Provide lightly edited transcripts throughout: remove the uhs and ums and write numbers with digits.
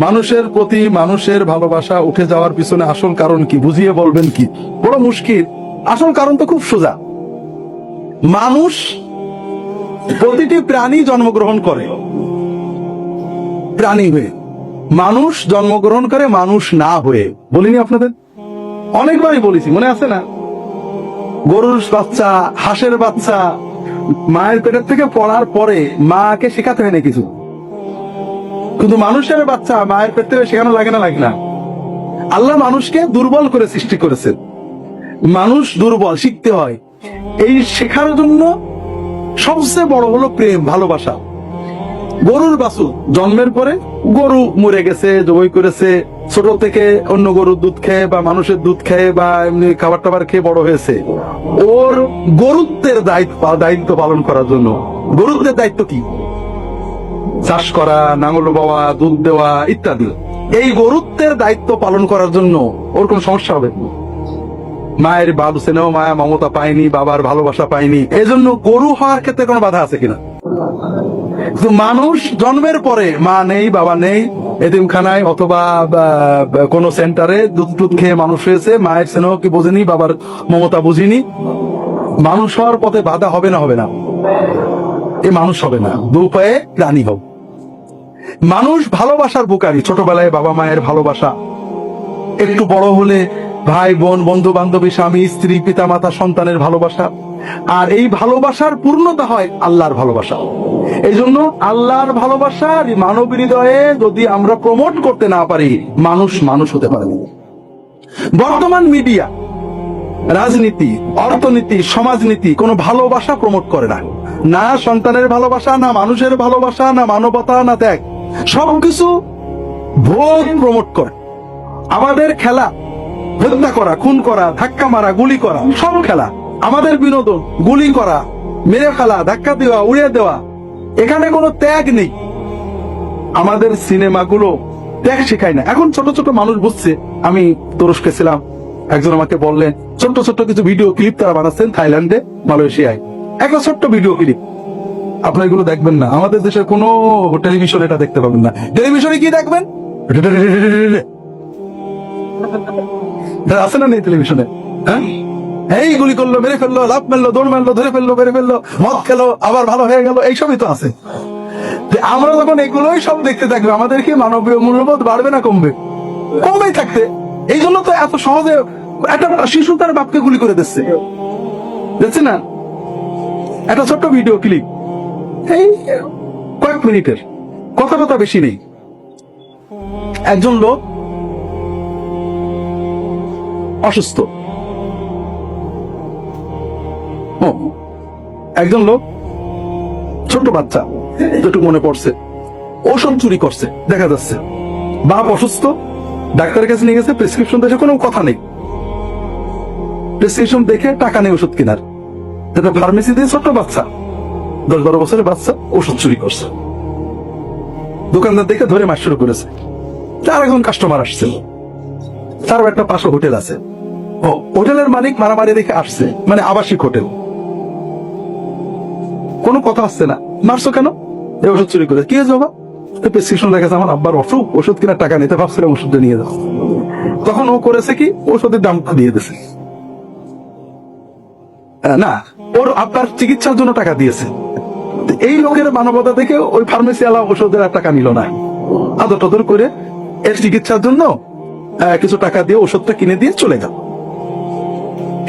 মানুষের প্রতি মানুষের ভালোবাসা উঠে যাওয়ার পিছনে আসল কারণ কি বুঝিয়ে বলবেন কি? বড় মুশকিল। আসল কারণ তো খুব সোজা। মানুষ, প্রতিটি প্রাণী জন্মগ্রহণ করে প্রাণী হয়ে, মানুষ জন্মগ্রহণ করে মানুষ না হয়ে। বলিনি আপনাদের? অনেকবারই বলেছি, মনে আছে না? গরুর বাচ্চা, হাঁসের বাচ্চা মায়ের পেটের থেকে পড়ার পরে মাকে শেখাতে হয় না কিছু, কিন্তু মানুষের বাচ্চা মায়ের পেট থেকে শেখানো লাগে না? লাগে না? আল্লাহ মানুষকে দুর্বল করে সৃষ্টি করেছে। মানুষ দুর্বল, শিখতে হয়। এই শেখার জন্য সবচেয়ে বড় হলো প্রেম, ভালোবাসা। গরুর বাছুর জন্মের পরে গরু মরে গেছে, জবাই করেছে, ছোট থেকে অন্য গরুর দুধ খেয়ে বা মানুষের দুধ খেয়ে বা এমনি খাবার টাবার খেয়ে বড় হয়েছে। ওর গরুত্বের দায়িত্ব পালন করার জন্য, গরুত্বের দায়িত্ব কি? চাষ করা, নাঙল বাওয়া, দুধ দেওয়া ইত্যাদি। এই গরুত্বের দায়িত্ব পালন করার জন্য ওর কোন সমস্যা হবে? মায়ের বালু স্নেহ মায়া মমতা পায়নি, বাবার ভালোবাসা পায়নি, এজন্য গরু হওয়ার ক্ষেত্রে কোনো বাধা আছে কিনা? কিন্তু মানুষ জন্মের পরে মা নেই, বাবা নেই, এতিমখানায় অথবা কোন সেন্টারে দুধ টুধ খেয়ে মানুষ হয়েছে, মায়ের স্নেহ কি বোঝেনি, বাবার মমতা বুঝিনি। মানুষ হওয়ার পথে বাধা হবে না? হবে না? এ মানুষ হবে না, দু পায়ে প্রাণী হোক। মানুষ ভালোবাসার বুকারি, ছোটবেলায় বাবা মায়ের ভালোবাসা, একটু বড় হলে ভাই বোন, বন্ধু বান্ধবী, স্বামী স্ত্রী, পিতা মাতা, সন্তানের ভালোবাসা। আর এই ভালোবাসার পূর্ণতা হয় আল্লাহর ভালোবাসা। এই জন্য আল্লাহর ভালোবাসা মানব হৃদয়ে যদি আমরা প্রমোট করতে না পারি, মানুষ মানুষ হতে পারে না। বর্তমান মিডিয়া, রাজনীতি, অর্থনীতি, সমাজনীতি কোনো ভালোবাসা প্রমোট করে না। না সন্তানের ভালোবাসা, না মানুষের ভালোবাসা, না মানবতা, না ত্যাগ, সবকিছু ভোগ প্রমোট করে। আমাদের খেলা হত্যা করা, খুন করা, ধাক্কা মারা, গুলি করা, সব খেলা। আমাদের বিনোদন গুলি করা, মেরে ফেলা, ধাক্কা দেওয়া, উড়িয়ে দেওয়া, এখানে কোনো ত্যাগ নেই। আমাদের সিনেমাগুলো ত্যাগ শেখায় না। এখন ছোট ছোট মানুষ বুঝছে। আমি তুরস্কে ছিলাম, একজন আমাকে বললেন ছোট্ট ছোট্ট কিছু ভিডিও ক্লিপ তারা বানাচ্ছেন থাইল্যান্ডে, মালয়েশিয়ায়। একটা ছোট্ট ভিডিও ক্লিপ, আপনার এগুলো দেখবেন না। আমাদের দেশের কোনো টেলিভিশন এটা দেখতে পাবেন না। টেলিভিশনে কি দেখবেন? আছে না নেই টেলিভিশনে? হ্যাঁ, এই গুলি করলো, মেরে ফেললো, লাভ মারলো, দৌড় মারলো, ধরে ফেললো, মেরে ফেললো, মদ খেলো, আবার ভালো হয়ে গেল, এইসবই তো আছে। আমরা যখন এগুলোই সব দেখতে থাকবো, আমাদের কি মানবীয় মূল্যবোধ বাড়বে না কমবে? কমবেই থাকতে। এই জন্য তো এত সহজে একটা শিশু তার বাপকে গুলি করে দিচ্ছে, দেখছি না? একটা ছোট্ট ভিডিও ক্লিপ, এই কয়েক মিনিটের, কথা বেশি নেই। একজন লোক অসুস্থ, একজন লোক ছোট বাচ্চা, যেটুকু মনে পড়ছে, ওষুধ চুরি করছে দেখা যাচ্ছে। বাপ অসুস্থ, ডাক্তারের কাছে নিয়ে গেছে, প্রেসক্রিপশন দেখে কোনো কথা নেই, প্রেসক্রিপশন দেখে টাকা নেই ওষুধ কেনার। যেটা ফার্মেসি দিয়ে ছোট্ট বাচ্চা, 10-12 বছরের বাচ্চা ওষুধ চুরি করছে। দোকানদার দেখে ধরে মার শুরু করেছে। তার একজন কাস্টমার আসছে, তার একটা পাশে হোটেল আছে, হোটেলের মালিক মারামারি দেখে আসছে, মানে আবাসিক হোটেল। কোনো কথা আসছে না, মারছো কেন? এই ওষুধ চুরি করে। কি হয়েছে বাবা? প্রেসক্রিপশন দেখাচ্ছে, আমার আব্বার অসুখ, ওষুধ কেনার টাকা নিতে, ভাবছিলাম ওষুধটা নিয়ে যাও। তখন ও করেছে কি, ওষুধের দামটা দিয়ে দিয়েছে। না, ওর আব্বার চিকিৎসার জন্য টাকা দিয়েছে। এই লোকের মানবতা দেখে ওই ফার্মেসি আলা ওষুধের আর টাকা নিল না, আদর টদর করে এর চিকিৎসার জন্য কিছু টাকা দিয়ে ওষুধটা কিনে দিয়ে চলে গেল।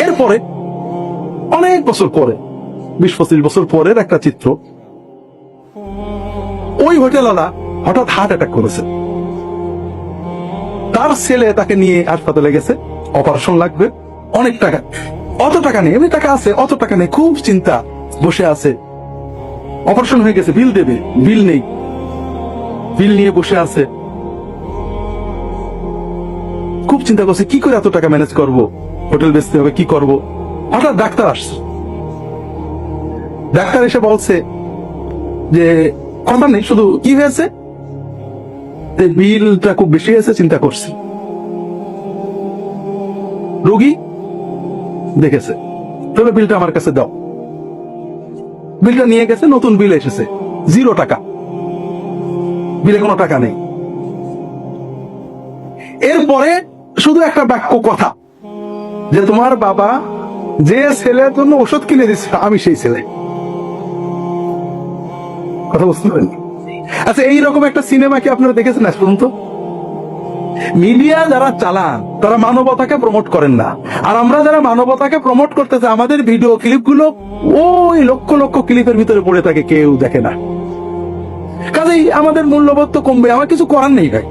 এরপরে অনেক বছর পরে, 20-25 বছর পরের একটা চিত্র, ওই হোটেলওয়ালা হঠাৎ হার্ট অ্যাটাক করেছে। তার ছেলে তাকে নিয়ে হাসপাতালে গেছে, অপারেশন লাগবে, অনেক টাকা। অত টাকা নেই, এমনি টাকা আছে, অত টাকা নেই, খুব চিন্তা, বসে আছে। অপারেশন হয়ে গেছে, বিল দেবে, বিল নেই, বিল নিয়ে বসে আছে, খুব চিন্তা করছে কি করে এত টাকা ম্যানেজ করব, হোটেল বেচতে হবে, কি করব। হঠাৎ ডাক্তার আসছে, ডাক্তার এসে বলছে যে কথা নেই, শুধু কি হয়েছে, বিলটা খুব বেশি হয়েছে, চিন্তা করছি। রোগী দেখেছে, তবে বিলটা আমার কাছে দাও। বিলটা নিয়ে গেছে, নতুন বিল এসেছে, 0 টাকা, বিলে কোনো টাকা নেই। এরপরে শুধু একটা বাক্য কথা, যে তোমার বাবা যে ছেলের জন্য ওষুধ কিনে দিচ্ছে আমি সেই ছেলে। কথা বুঝতে পারেন? আচ্ছা, এইরকম একটা সিনেমা কি আপনারা দেখেছেন আজ পর্যন্ত? মিডিয়া যারা চালান তারা মানবতাকে প্রমোট করেন না, আর আমরা যারা মানবতাকে প্রমোট করতেছে আমাদের ভিডিও ক্লিপগুলো ওই লক্ষ লক্ষ ক্লিপের ভিতরে পড়ে থাকে, কেউ দেখে না। কাজেই আমাদের মূল্যবোধ তো কমবে, আমার কিছু করার নেই ভাই।